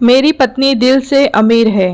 मेरी पत्नी दिल से अमीर है।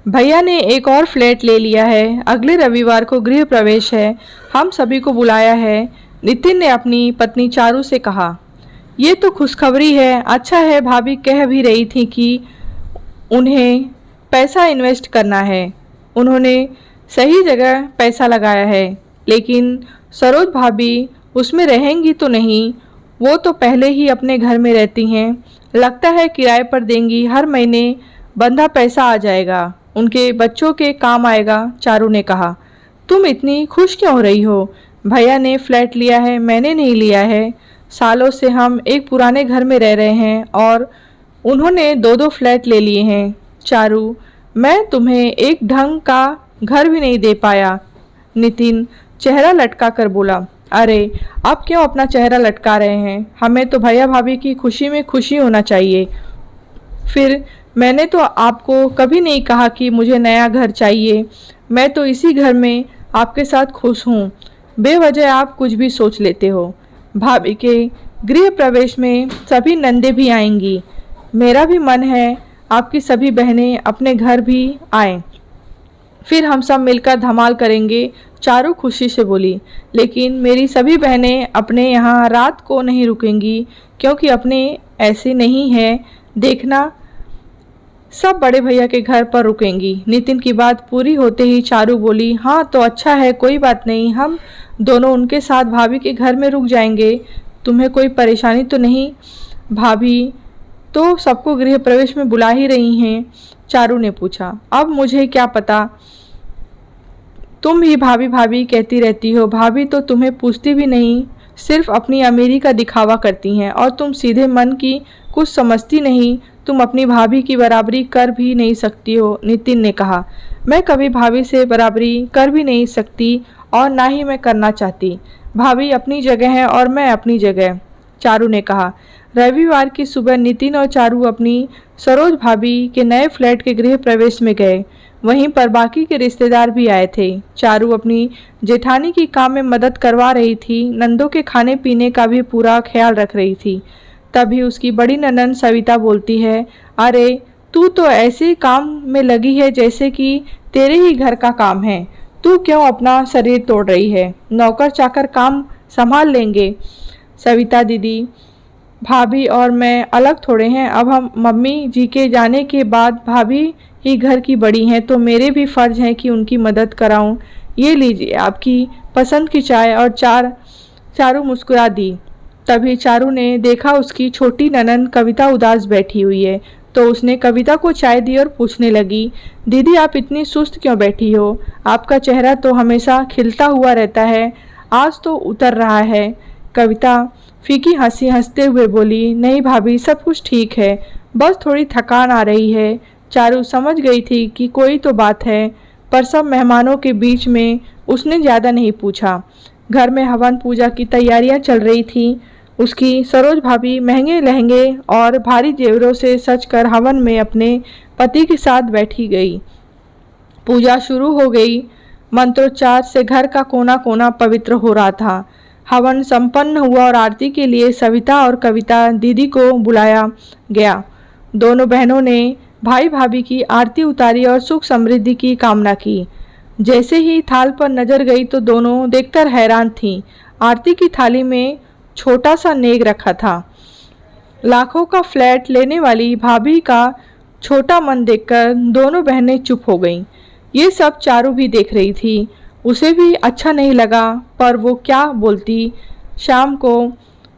भैया ने एक और फ्लैट ले लिया है। अगले रविवार को गृह प्रवेश है। हम सभी को बुलाया है। नितिन ने अपनी पत्नी चारू से कहा। ये तो खुशखबरी है। अच्छा है, भाभी कह भी रही थी कि उन्हें पैसा इन्वेस्ट करना है। उन्होंने सही जगह पैसा लगाया है। लेकिन सरोज भाभी उसमें रहेंगी तो नहीं। वो तो पहले ही अपने घर में रहती हैं। लगता है किराए पर देंगी। हर महीने बंधा पैसा आ जाएगा। उनके बच्चों के काम आएगा। चारू ने कहा। तुम इतनी खुश क्यों हो रही हो? भैया ने फ्लैट लिया है, मैंने नहीं लिया है। सालों से हम एक पुराने घर में रह रहे हैं और उन्होंने दो दो फ्लैट ले लिए हैं। चारू, मैं तुम्हें एक ढंग का घर भी नहीं दे पाया। नितिन चेहरा लटका कर बोला। अरे आप क्यों अपना चेहरा लटका रहे हैं? हमें तो भैया भाभी की खुशी में खुशी होना चाहिए। फिर मैंने तो आपको कभी नहीं कहा कि मुझे नया घर चाहिए। मैं तो इसी घर में आपके साथ खुश हूँ। बेवजह आप कुछ भी सोच लेते हो। भाभी के गृह प्रवेश में सभी नंदे भी आएंगी। मेरा भी मन है आपकी सभी बहनें अपने घर भी आएं। फिर हम सब मिलकर धमाल करेंगे। चारू खुशी से बोली। लेकिन मेरी सभी बहनें अपने यहाँ रात को नहीं रुकेंगी, क्योंकि अपने ऐसे नहीं है। देखना, सब बड़े भैया के घर पर रुकेंगी। नितिन की बात पूरी होते ही चारू बोली। हाँ तो अच्छा है, कोई बात नहीं, हम दोनों उनके साथ भाभी के घर में रुक जाएंगे। तुम्हें कोई परेशानी तो नहीं? भाभी तो सबको गृह प्रवेश में बुला ही रही हैं। चारू ने पूछा। अब मुझे क्या पता, तुम ही भाभी भाभी कहती रहती हो। भाभी तो तुम्हें पूछती भी नहीं, सिर्फ अपनी अमीरी का दिखावा करती हैं। और तुम सीधे मन की कुछ समझती नहीं। तुम अपनी भाभी की बराबरी कर भी नहीं सकती हो। नितिन ने कहा। मैं कभी भाभी से बराबरी कर भी नहीं सकती और ना ही मैं करना चाहती। भाभी अपनी जगह है और मैं अपनी जगह। चारू ने कहा। रविवार की सुबह नितिन और चारू अपनी सरोज भाभी के नए फ्लैट के गृह प्रवेश में गए। वहीं पर बाकी के रिश्तेदार भी आए थे। चारू अपनी जेठानी की काम में मदद करवा रही थी। नंदों के खाने पीने का भी पूरा ख्याल रख रही थी। तभी उसकी बड़ी ननंद सविता बोलती है। अरे तू तो ऐसे काम में लगी है जैसे कि तेरे ही घर का काम है। तू क्यों अपना शरीर तोड़ रही है? नौकर चाकर काम संभाल लेंगे। सविता दीदी, भाभी और मैं अलग थोड़े हैं। अब हम मम्मी जी के जाने के बाद भाभी ही घर की बड़ी हैं, तो मेरे भी फर्ज है कि उनकी मदद कराऊं। ये लीजिए आपकी पसंद की चाय। और चारू मुस्कुरा दी। तभी चारू ने देखा उसकी छोटी ननंद कविता उदास बैठी हुई है, तो उसने कविता को चाय दी और पूछने लगी। दीदी आप इतनी सुस्त क्यों बैठी हो? आपका चेहरा तो हमेशा खिलता हुआ रहता है, आज तो उतर रहा है। कविता फीकी हंसी हंसते हुए बोली। नहीं भाभी, सब कुछ ठीक है, बस थोड़ी थकान आ रही है। चारू समझ गई थी कि कोई तो बात है, पर सब मेहमानों के बीच में उसने ज़्यादा नहीं पूछा। घर में हवन पूजा की तैयारियां चल रही थी। उसकी सरोज भाभी महंगे लहंगे और भारी जेवरों से सजकर हवन में अपने पति के साथ बैठी गई। पूजा शुरू हो गई। मंत्रोच्चार से घर का कोना कोना पवित्र हो रहा था। हवन संपन्न हुआ और आरती के लिए सविता और कविता दीदी को बुलाया गया। दोनों बहनों ने भाई भाभी की आरती उतारी और सुख समृद्धि की कामना की। जैसे ही थाल पर नजर गई तो दोनों देखकर हैरान थीं। आरती की थाली में छोटा सा नेग रखा था। लाखों का फ्लैट लेने वाली भाभी का छोटा मन देखकर दोनों बहनें चुप हो गईं। ये सब चारू भी देख रही थी। उसे भी अच्छा नहीं लगा, पर वो क्या बोलती। शाम को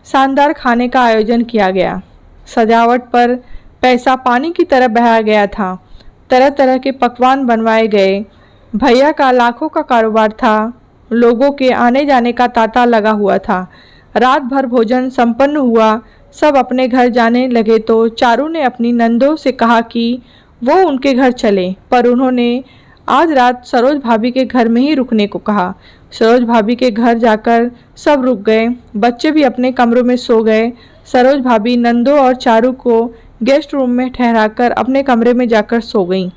शानदार खाने का आयोजन किया गया। सजावट पर पैसा पानी की तरह बहाया गया था। तरह तरह के पकवान बनवाए गए। भैया का लाखों का कारोबार था। लोगों के आने जाने का तांता लगा हुआ था। रात भर भोजन संपन्न हुआ। सब अपने घर जाने लगे तो चारू ने अपनी नंदों से कहा कि वो उनके घर चले, पर उन्होंने आज रात सरोज भाभी के घर में ही रुकने को कहा। सरोज भाभी के घर जाकर सब रुक गए। बच्चे भी अपने कमरों में सो गए। सरोज भाभी नंदों और चारू को गेस्ट रूम में ठहराकर अपने कमरे में जाकर सो गईं।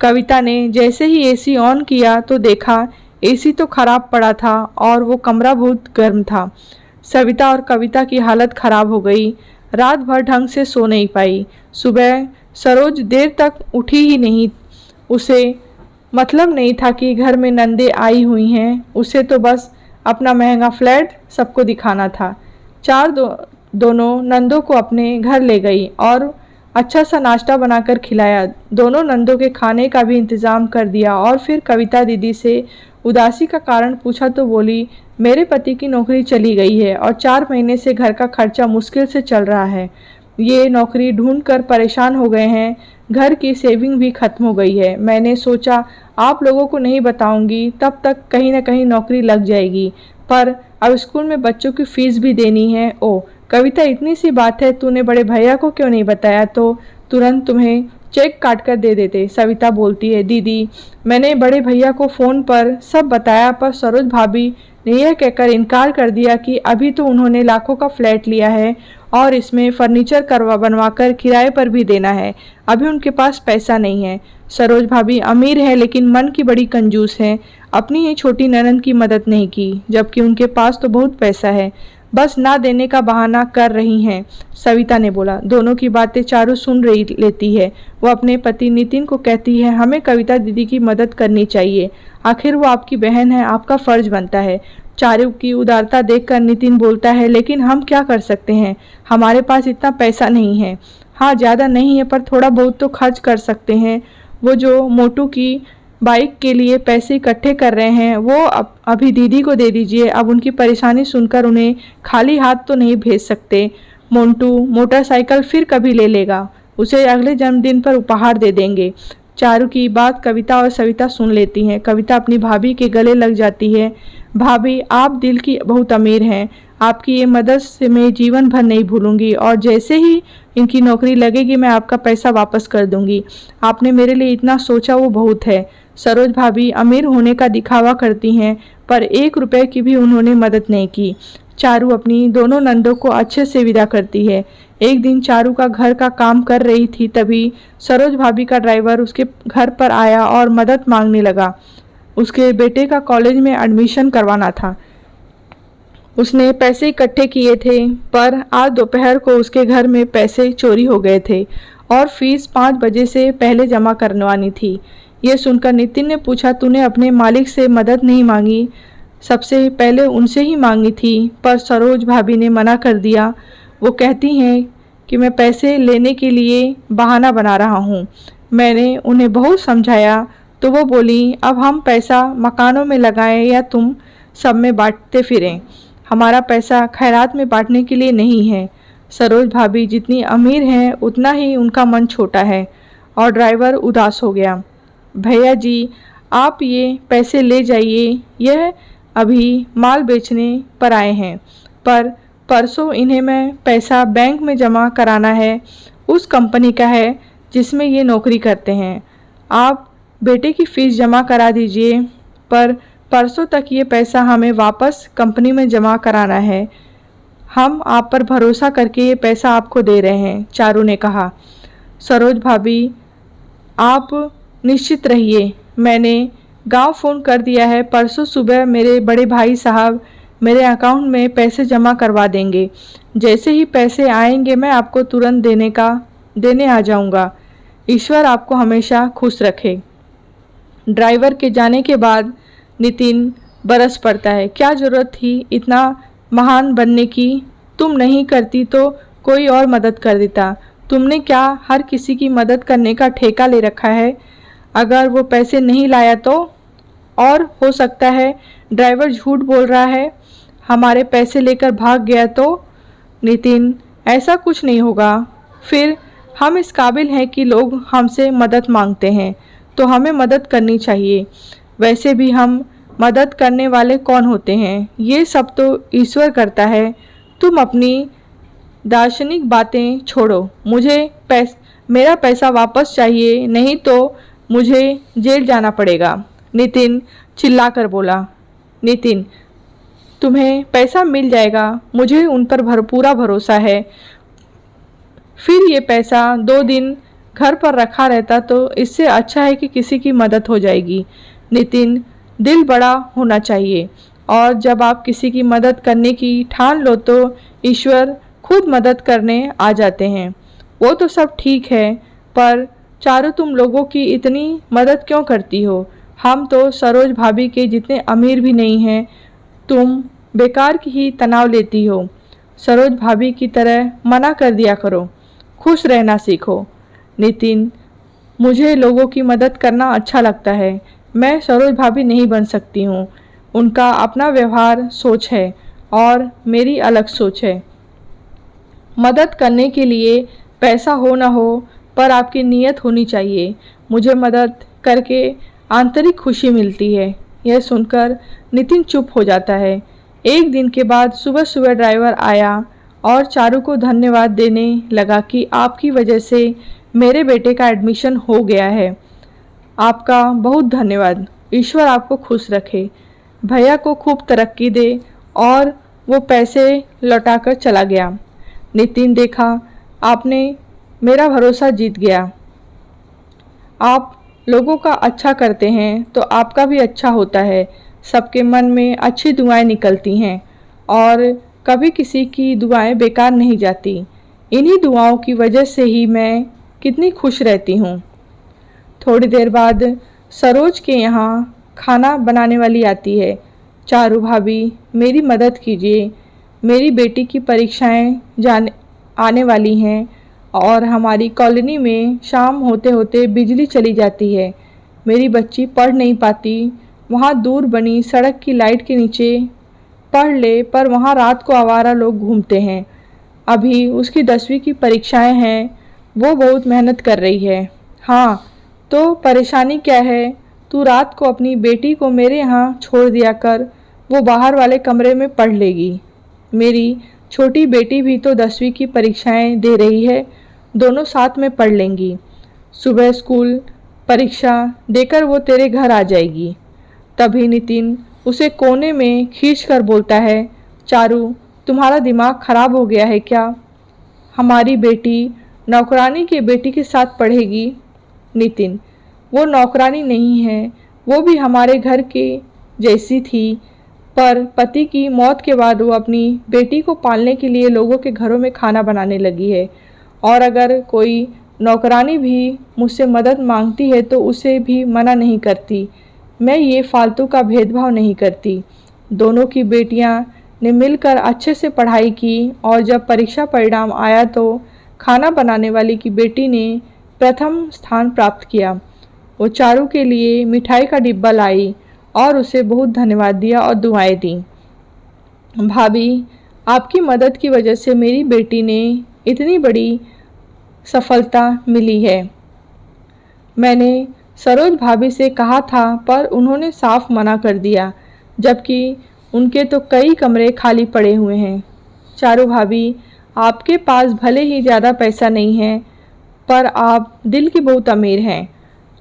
कविता ने जैसे ही एसी ऑन किया तो देखा एसी तो खराब पड़ा था और वो कमरा बहुत गर्म था। सविता और कविता की हालत खराब हो गई। रात भर ढंग से सो नहीं पाई। सुबह सरोज देर तक उठी ही नहीं। उसे मतलब नहीं था कि घर में नंदे आई हुई हैं। उसे तो बस अपना महंगा फ्लैट सबको दिखाना था। दोनों नंदों को अपने घर ले गई और अच्छा सा नाश्ता बनाकर खिलाया। दोनों नंदों के खाने का भी इंतज़ाम कर दिया और फिर कविता दीदी से उदासी का कारण पूछा तो बोली, मेरे पति की नौकरी चली गई है और 4 महीने से घर का खर्चा मुश्किल से चल रहा है। ये नौकरी ढूंढ कर परेशान हो गए हैं। घर की सेविंग भी खत्म हो गई है। मैंने सोचा आप लोगों को नहीं बताऊंगी, तब तक कहीं ना कहीं नौकरी लग जाएगी, पर अब स्कूल में बच्चों की फीस भी देनी है। ओ कविता, इतनी सी बात है, तूने बड़े भैया को क्यों नहीं बताया? तो तुरंत तुम्हें चेक काट कर दे देते। सविता बोलती है, दीदी मैंने बड़े भैया को फ़ोन पर सब बताया, पर सरोज भाभी ने यह कहकर इनकार कर दिया कि अभी तो उन्होंने लाखों का फ्लैट लिया है और इसमें फर्नीचर बनवाकर किराए पर भी देना है। अभी उनके पास पैसा नहीं है। सरोज भाभी अमीर है लेकिन मन की बड़ी कंजूस है। अपनी ही छोटी ननद की मदद नहीं की, जबकि उनके पास तो बहुत पैसा है। बस ना देने का बहाना कर रही हैं। सविता ने बोला। दोनों की बातें चारू सुन रही लेती है। वो अपने पति नितिन को कहती है, हमें कविता दीदी की मदद करनी चाहिए, आखिर वो आपकी बहन है, आपका फर्ज बनता है। चारू की उदारता देखकर नितिन बोलता है, लेकिन हम क्या कर सकते हैं, हमारे पास इतना पैसा नहीं है। हाँ ज़्यादा नहीं है, पर थोड़ा बहुत तो खर्च कर सकते हैं। वो जो मोटू की बाइक के लिए पैसे इकट्ठे कर रहे हैं, वो अभी दीदी को दे दीजिए। अब उनकी परेशानी सुनकर उन्हें खाली हाथ तो नहीं भेज सकते। मोंटू मोटरसाइकिल फिर कभी ले लेगा, उसे अगले जन्मदिन पर उपहार दे देंगे। चारू की बात कविता और सविता सुन लेती हैं। कविता अपनी भाभी के गले लग जाती है। भाभी आप दिल की बहुत अमीर हैं, आपकी ये मदद से मैं जीवन भर नहीं भूलूंगी और जैसे ही इनकी नौकरी लगेगी मैं आपका पैसा वापस कर दूंगी। आपने मेरे लिए इतना सोचा वो बहुत है। सरोज भाभी अमीर होने का दिखावा करती हैं, पर 1 रुपए की भी उन्होंने मदद नहीं की। चारू अपनी दोनों नंदों को अच्छे से विदा करती है। एक दिन चारू का घर का काम कर रही थी, तभी सरोज भाभी का ड्राइवर उसके घर पर आया और मदद मांगने लगा। उसके बेटे का कॉलेज में एडमिशन करवाना था। उसने पैसे इकट्ठे किए थे, पर आज दोपहर को उसके घर में पैसे चोरी हो गए थे और फीस 5 बजे से पहले जमा करवानी थी। यह सुनकर नितिन ने पूछा, तूने अपने मालिक से मदद नहीं मांगी? सबसे पहले उनसे ही मांगी थी, पर सरोज भाभी ने मना कर दिया। वो कहती हैं कि मैं पैसे लेने के लिए बहाना बना रहा हूँ। मैंने उन्हें बहुत समझाया तो वो बोली, अब हम पैसा मकानों में लगाएं या तुम सब में बांटते फिरें, हमारा पैसा खैरात में बांटने के लिए नहीं है। सरोज भाभी जितनी अमीर हैं उतना ही उनका मन छोटा है। और ड्राइवर उदास हो गया। भैया जी आप ये पैसे ले जाइए, यह अभी माल बेचने पर आए हैं, पर परसों इन्हें मैं पैसा बैंक में जमा कराना है, उस कंपनी का है जिसमें ये नौकरी करते हैं। आप बेटे की फ़ीस जमा करा दीजिए, पर परसों तक ये पैसा हमें वापस कंपनी में जमा कराना है। हम आप पर भरोसा करके ये पैसा आपको दे रहे हैं, चारू ने कहा। सरोज भाभी आप निश्चित रहिए, मैंने गांव फ़ोन कर दिया है, परसों सुबह मेरे बड़े भाई साहब मेरे अकाउंट में पैसे जमा करवा देंगे। जैसे ही पैसे आएंगे मैं आपको तुरंत देने आ जाऊंगा। ईश्वर आपको हमेशा खुश रखे। ड्राइवर के जाने के बाद नितिन बरस पड़ता है। क्या ज़रूरत थी इतना महान बनने की? तुम नहीं करती तो कोई और मदद कर देता। तुमने क्या हर किसी की मदद करने का ठेका ले रखा है? अगर वो पैसे नहीं लाया तो? और हो सकता है ड्राइवर झूठ बोल रहा है, हमारे पैसे लेकर भाग गया तो? नितिन ऐसा कुछ नहीं होगा। फिर हम इस काबिल हैं कि लोग हमसे मदद मांगते हैं तो हमें मदद करनी चाहिए। वैसे भी हम मदद करने वाले कौन होते हैं, ये सब तो ईश्वर करता है। तुम अपनी दार्शनिक बातें छोड़ो, मुझे मेरा पैसा वापस चाहिए, नहीं तो मुझे जेल जाना पड़ेगा। नितिन चिल्लाकर बोला। नितिन तुम्हें पैसा मिल जाएगा, मुझे उन पर पूरा भरोसा है। फिर ये पैसा 2 दिन घर पर रखा रहता तो इससे अच्छा है कि किसी की मदद हो जाएगी। नितिन दिल बड़ा होना चाहिए, और जब आप किसी की मदद करने की ठान लो तो ईश्वर खुद मदद करने आ जाते हैं। वो तो सब ठीक है, पर चारू, तुम लोगों की इतनी मदद क्यों करती हो? हम तो सरोज भाभी के जितने अमीर भी नहीं हैं। तुम बेकार की ही तनाव लेती हो। सरोज भाभी की तरह मना कर दिया करो, खुश रहना सीखो। नितिन, मुझे लोगों की मदद करना अच्छा लगता है। मैं सरोज भाभी नहीं बन सकती हूँ। उनका अपना व्यवहार सोच है और मेरी अलग सोच है। मदद करने के लिए पैसा हो ना हो, पर आपकी नीयत होनी चाहिए। मुझे मदद करके आंतरिक खुशी मिलती है। यह सुनकर नितिन चुप हो जाता है। एक दिन के बाद सुबह सुबह ड्राइवर आया और चारू को धन्यवाद देने लगा कि आपकी वजह से मेरे बेटे का एडमिशन हो गया है। आपका बहुत धन्यवाद। ईश्वर आपको खुश रखे। भैया को खूब तरक्की दे। और वो पैसे लौटाकर चला गया। नितिन, देखा, आपने मेरा भरोसा जीत गया। आप लोगों का अच्छा करते हैं तो आपका भी अच्छा होता है। सबके मन में अच्छी दुआएं निकलती हैं और कभी किसी की दुआएं बेकार नहीं जाती। इन्हीं दुआओं की वजह से ही मैं कितनी खुश रहती हूँ। थोड़ी देर बाद सरोज के यहाँ खाना बनाने वाली आती है। चारू भाभी, मेरी मदद कीजिए। मेरी बेटी की परीक्षाएं आने वाली हैं और हमारी कॉलोनी में शाम होते होते बिजली चली जाती है। मेरी बच्ची पढ़ नहीं पाती। वहाँ दूर बनी सड़क की लाइट के नीचे पढ़ ले, पर वहाँ रात को आवारा लोग घूमते हैं। अभी उसकी 10वीं की परीक्षाएं हैं। वो बहुत मेहनत कर रही है। हाँ, तो परेशानी क्या है? तू रात को अपनी बेटी को मेरे यहाँ छोड़ दिया कर। वो बाहर वाले कमरे में पढ़ लेगी। मेरी छोटी बेटी भी तो 10वीं की परीक्षाएं दे रही है। दोनों साथ में पढ़ लेंगी। सुबह स्कूल परीक्षा देकर वो तेरे घर आ जाएगी। तभी नितिन उसे कोने में खींच कर बोलता है, चारू, तुम्हारा दिमाग खराब हो गया है क्या? हमारी बेटी नौकरानी के बेटी के साथ पढ़ेगी। नितिन, वो नौकरानी नहीं है। वो भी हमारे घर के जैसी थी, पर पति की मौत के बाद वो अपनी बेटी को पालने के लिए लोगों के घरों में खाना बनाने लगी है। और अगर कोई नौकरानी भी मुझसे मदद मांगती है तो उसे भी मना नहीं करती। मैं ये फालतू का भेदभाव नहीं करती। दोनों की बेटियां ने मिलकर अच्छे से पढ़ाई की और जब परीक्षा परिणाम आया तो खाना बनाने वाली की बेटी ने प्रथम स्थान प्राप्त किया। वो चारू के लिए मिठाई का डिब्बा लाई और उसे बहुत धन्यवाद दिया और दुआएं दी। भाभी, आपकी मदद की वजह से मेरी बेटी ने इतनी बड़ी सफलता मिली है। मैंने सरोज भाभी से कहा था, पर उन्होंने साफ मना कर दिया, जबकि उनके तो कई कमरे खाली पड़े हुए हैं। चारू भाभी, आपके पास भले ही ज़्यादा पैसा नहीं है, पर आप दिल की बहुत अमीर हैं।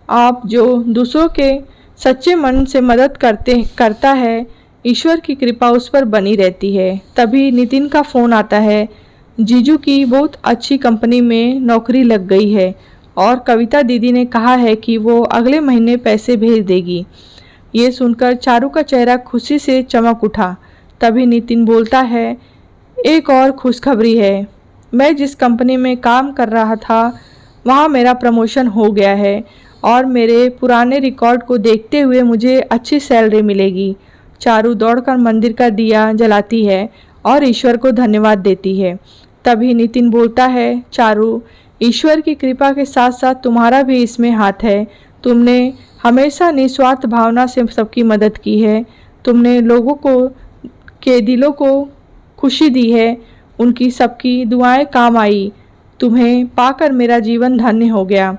आप जो दूसरों के सच्चे मन से मदद करता है, ईश्वर की कृपा उस पर बनी रहती है। तभी नितिन का फ़ोन आता है। जीजू की बहुत अच्छी कंपनी में नौकरी लग गई है और कविता दीदी ने कहा है कि वो अगले महीने पैसे भेज देगी। ये सुनकर चारू का चेहरा खुशी से चमक उठा। तभी नितिन बोलता है, एक और खुशखबरी है। मैं जिस कंपनी में काम कर रहा था वहाँ मेरा प्रमोशन हो गया है और मेरे पुराने रिकॉर्ड को देखते हुए मुझे अच्छी सैलरी मिलेगी। चारू दौड़कर मंदिर का दिया जलाती है और ईश्वर को धन्यवाद देती है। तभी नितिन बोलता है, चारू, ईश्वर की कृपा के साथ साथ तुम्हारा भी इसमें हाथ है। तुमने हमेशा निस्वार्थ भावना से सबकी मदद की है। तुमने लोगों को के दिलों को खुशी दी है। उनकी सबकी दुआएं काम आई। तुम्हें पाकर मेरा जीवन धन्य हो गया।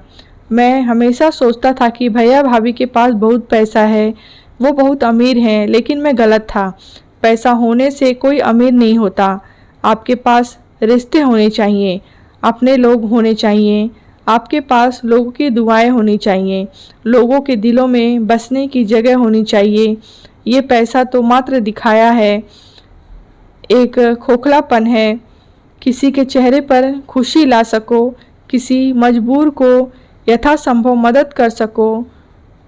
मैं हमेशा सोचता था कि भैया भाभी के पास बहुत पैसा है, वो बहुत अमीर हैं, लेकिन मैं गलत था। पैसा होने से कोई अमीर नहीं होता। आपके पास रिश्ते होने चाहिए, अपने लोग होने चाहिए, आपके पास लोगों की दुआएं होनी चाहिए, लोगों के दिलों में बसने की जगह होनी चाहिए। ये पैसा तो मात्र दिखाया है, एक खोखलापन है। किसी के चेहरे पर खुशी ला सको, किसी मजबूर को यथासंभव मदद कर सको,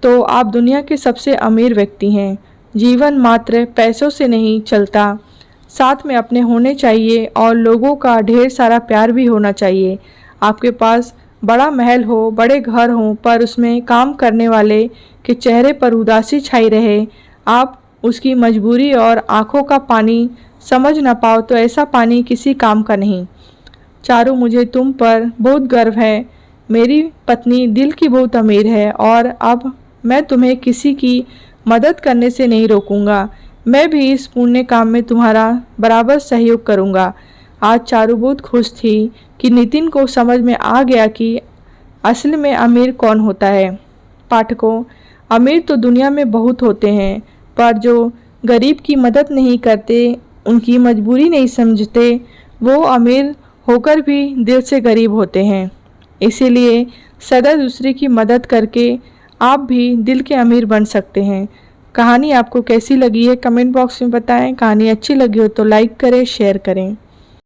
तो आप दुनिया के सबसे अमीर व्यक्ति हैं। जीवन मात्र पैसों से नहीं चलता, साथ में अपने होने चाहिए और लोगों का ढेर सारा प्यार भी होना चाहिए। आपके पास बड़ा महल हो, बड़े घर हों, पर उसमें काम करने वाले के चेहरे पर उदासी छाई रहे, आप उसकी मजबूरी और आंखों का पानी समझ न पाओ तो ऐसा पानी किसी काम का नहीं। चारू, मुझे तुम पर बहुत गर्व है। मेरी पत्नी दिल की बहुत अमीर है और अब मैं तुम्हें किसी की मदद करने से नहीं रोकूंगा। मैं भी इस पुण्य काम में तुम्हारा बराबर सहयोग करूंगा। आज चारू बहुत खुश थी कि नितिन को समझ में आ गया कि असल में अमीर कौन होता है। पाठकों, अमीर तो दुनिया में बहुत होते हैं, पर जो गरीब की मदद नहीं करते, उनकी मजबूरी नहीं समझते, वो अमीर होकर भी दिल से गरीब होते हैं। इसीलिए सदा दूसरे की मदद करके आप भी दिल के अमीर बन सकते हैं। कहानी आपको कैसी लगी है कमेंट बॉक्स में बताएं। कहानी अच्छी लगी हो तो लाइक करें, शेयर करें।